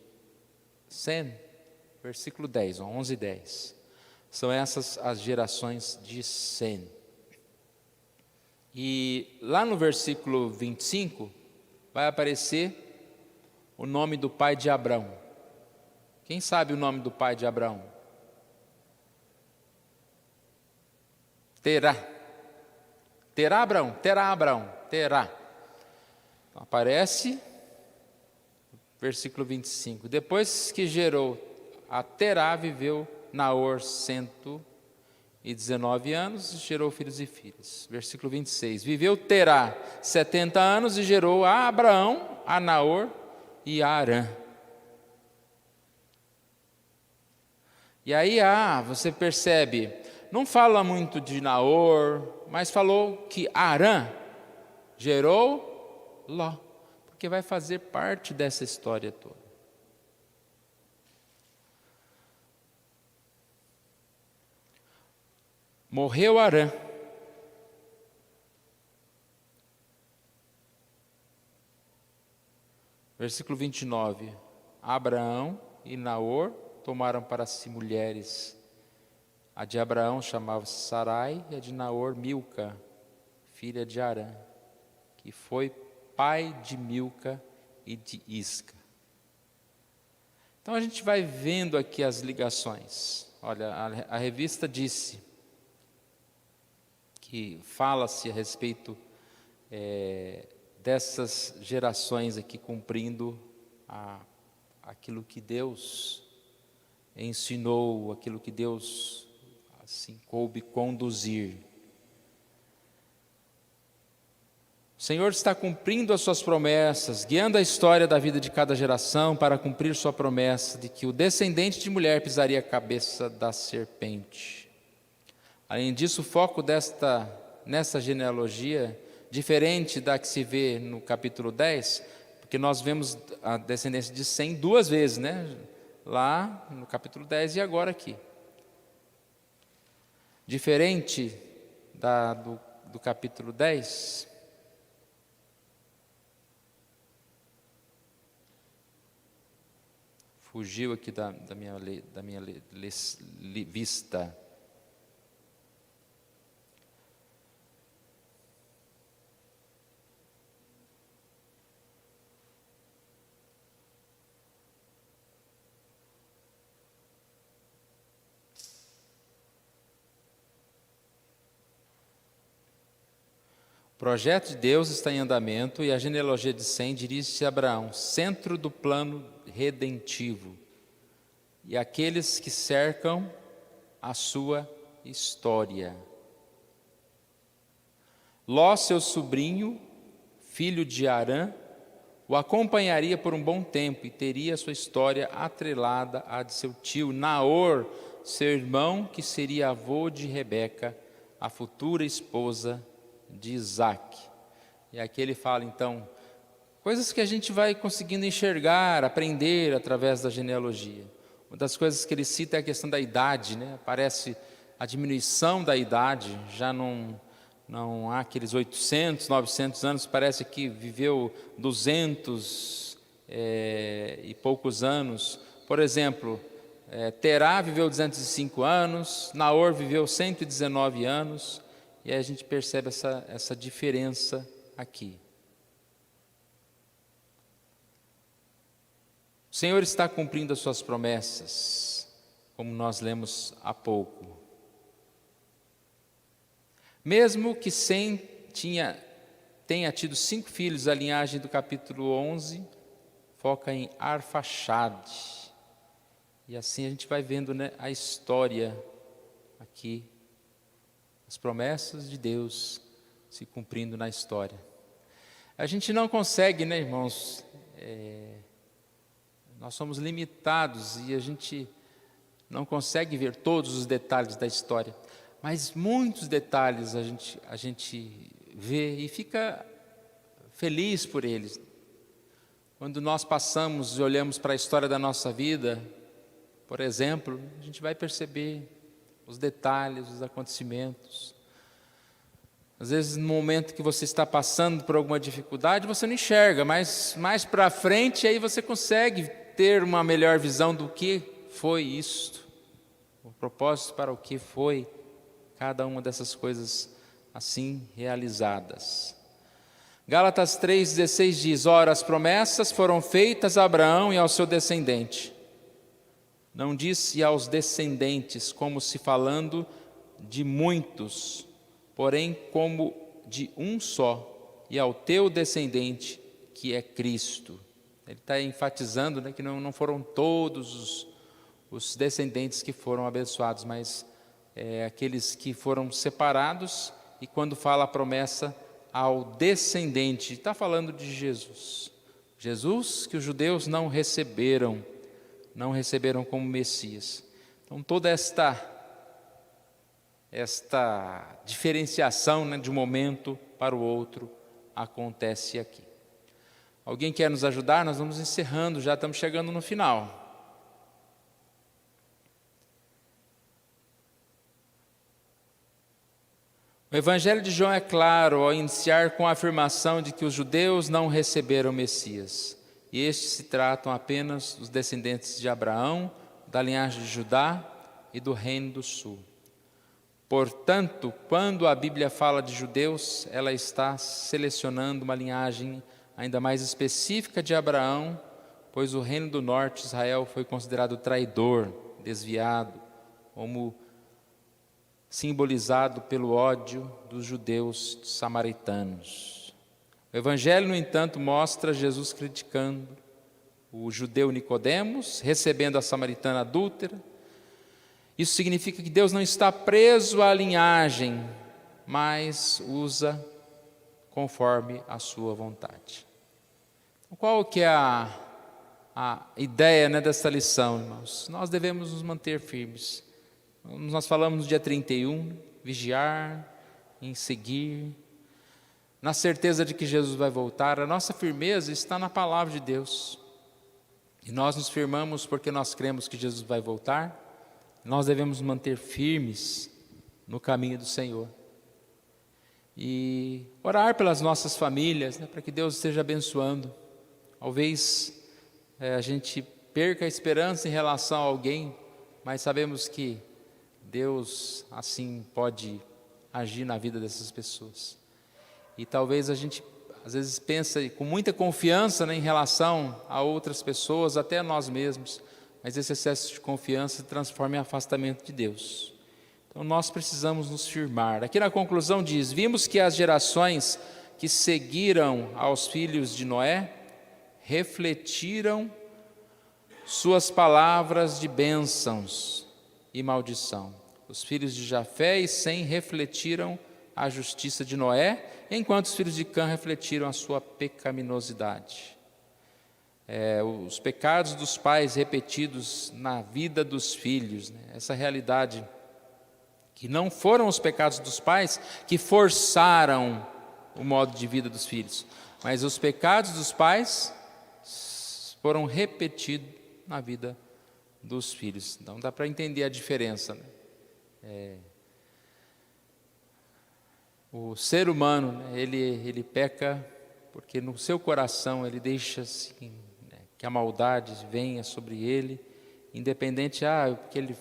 Sem, versículo 10, 11 e 10. São essas as gerações de Sem. E lá no versículo 25, vai aparecer o nome do pai de Abraão. Quem sabe o nome do pai de Abraão? Terá. Terá Abraão? Terá Abraão? Terá. Então, aparece, versículo 25. Depois que gerou a Terá, viveu Naor 119 anos e gerou filhos e filhas. Versículo 26. Viveu Terá 70 anos e gerou a Abraão, a Naor e a Arã. E aí, você percebe, não fala muito de Naor, mas falou que Arã gerou Ló, porque vai fazer parte dessa história toda. Morreu Arã. Versículo 29. Abraão e Naor tomaram para si mulheres. A de Abraão chamava-se Sarai e a de Naor Milca, filha de Arã, que foi pai de Milca e de Isca. Então a gente vai vendo aqui as ligações. Olha, a revista disse que fala-se a respeito dessas gerações aqui cumprindo aquilo que Deus ensinou, aquilo que Deus assim coube conduzir. O Senhor está cumprindo as suas promessas, guiando a história da vida de cada geração para cumprir sua promessa de que o descendente de mulher pisaria a cabeça da serpente. Além disso, o foco nessa genealogia, diferente da que se vê no capítulo 10, porque nós vemos a descendência de Sem duas vezes, né? Lá no capítulo 10 e agora aqui. Diferente do capítulo 10, fugiu aqui da minha vista. O projeto de Deus está em andamento e a genealogia de Sem dirige-se a Abraão, centro do plano redentivo, e aqueles que cercam a sua história. Ló, seu sobrinho, filho de Arã, o acompanharia por um bom tempo e teria sua história atrelada à de seu tio Naor, seu irmão, que seria avô de Rebeca, a futura esposa de Isaac. E aqui ele fala então coisas que a gente vai conseguindo enxergar, aprender através da genealogia. Uma das coisas que ele cita é a questão da idade, né? Parece a diminuição da idade, já não há aqueles 800, 900 anos, parece que viveu 200 e poucos anos. Por exemplo, Terá viveu 205 anos, Naor viveu 119 anos, e aí a gente percebe essa diferença aqui. O Senhor está cumprindo as suas promessas, como nós lemos há pouco. Mesmo que Sem tenha tido 5 filhos, a linhagem do capítulo 11 foca em Arfaxade. E assim a gente vai vendo, né, a história aqui, as promessas de Deus se cumprindo na história. A gente não consegue, né, irmãos, nós somos limitados e a gente não consegue ver todos os detalhes da história, mas muitos detalhes a gente vê e fica feliz por eles. Quando nós passamos e olhamos para a história da nossa vida, por exemplo, a gente vai perceber os detalhes, os acontecimentos. Às vezes, no momento que você está passando por alguma dificuldade, você não enxerga, mas mais para frente, aí você consegue ter uma melhor visão do que foi isto, o propósito para o que foi cada uma dessas coisas assim realizadas. Gálatas 3,16 diz: ora, as promessas foram feitas a Abraão e ao seu descendente. Não disse aos descendentes, como se falando de muitos, porém como de um só, e ao teu descendente, que é Cristo. Ele está enfatizando, né, que não foram todos os descendentes que foram abençoados, mas aqueles que foram separados, e quando fala a promessa ao descendente, está falando de Jesus. Jesus que os judeus não receberam como Messias. Então toda esta diferenciação, né, de um momento para o outro acontece aqui. Alguém quer nos ajudar? Nós vamos encerrando, já estamos chegando no final. O Evangelho de João é claro ao iniciar com a afirmação de que os judeus não receberam o Messias. E estes se tratam apenas dos descendentes de Abraão, da linhagem de Judá e do Reino do Sul. Portanto, quando a Bíblia fala de judeus, ela está selecionando uma linhagem ainda mais específica de Abraão, pois o Reino do Norte, Israel, foi considerado traidor, desviado, como simbolizado pelo ódio dos judeus samaritanos. O Evangelho, no entanto, mostra Jesus criticando o judeu Nicodemos, recebendo a samaritana adúltera. Isso significa que Deus não está preso à linhagem, mas usa conforme a sua vontade. Então, qual que é a ideia, né, dessa lição, irmãos? Nós devemos nos manter firmes. Nós falamos no dia 31, vigiar, em seguir, na certeza de que Jesus vai voltar. A nossa firmeza está na palavra de Deus. E nós nos firmamos porque nós cremos que Jesus vai voltar. Nós devemos manter firmes no caminho do Senhor. E orar pelas nossas famílias, né, para que Deus esteja abençoando. Talvez a gente perca a esperança em relação a alguém, mas sabemos que Deus assim pode agir na vida dessas pessoas. E talvez a gente às vezes pensa com muita confiança, né, em relação a outras pessoas, até a nós mesmos, mas esse excesso de confiança se transforma em afastamento de Deus. Então nós precisamos nos firmar. Aqui na conclusão diz: vimos que as gerações que seguiram aos filhos de Noé refletiram suas palavras de bênçãos e maldição. Os filhos de Jafé e Sem refletiram a justiça de Noé, enquanto os filhos de Cã refletiram a sua pecaminosidade. Os pecados dos pais repetidos na vida dos filhos, né? Essa realidade, que não foram os pecados dos pais que forçaram o modo de vida dos filhos, mas os pecados dos pais foram repetidos na vida dos filhos. Então dá para entender a diferença, né? O ser humano, né, ele peca porque no seu coração ele deixa assim, né, que a maldade venha sobre ele, independente, porque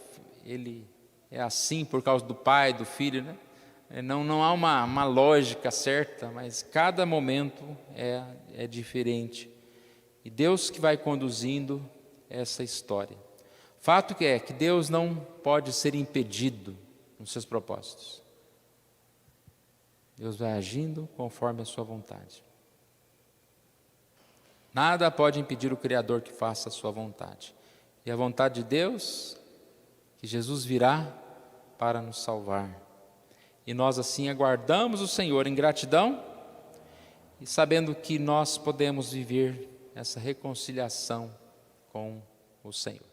ele é assim por causa do pai, do filho, né? Não há uma lógica certa, mas cada momento é diferente. E Deus que vai conduzindo essa história. Fato é que Deus não pode ser impedido nos seus propósitos. Deus vai agindo conforme a sua vontade. Nada pode impedir o Criador que faça a sua vontade. E a vontade de Deus, que Jesus virá para nos salvar. E nós assim aguardamos o Senhor em gratidão e sabendo que nós podemos viver essa reconciliação com o Senhor.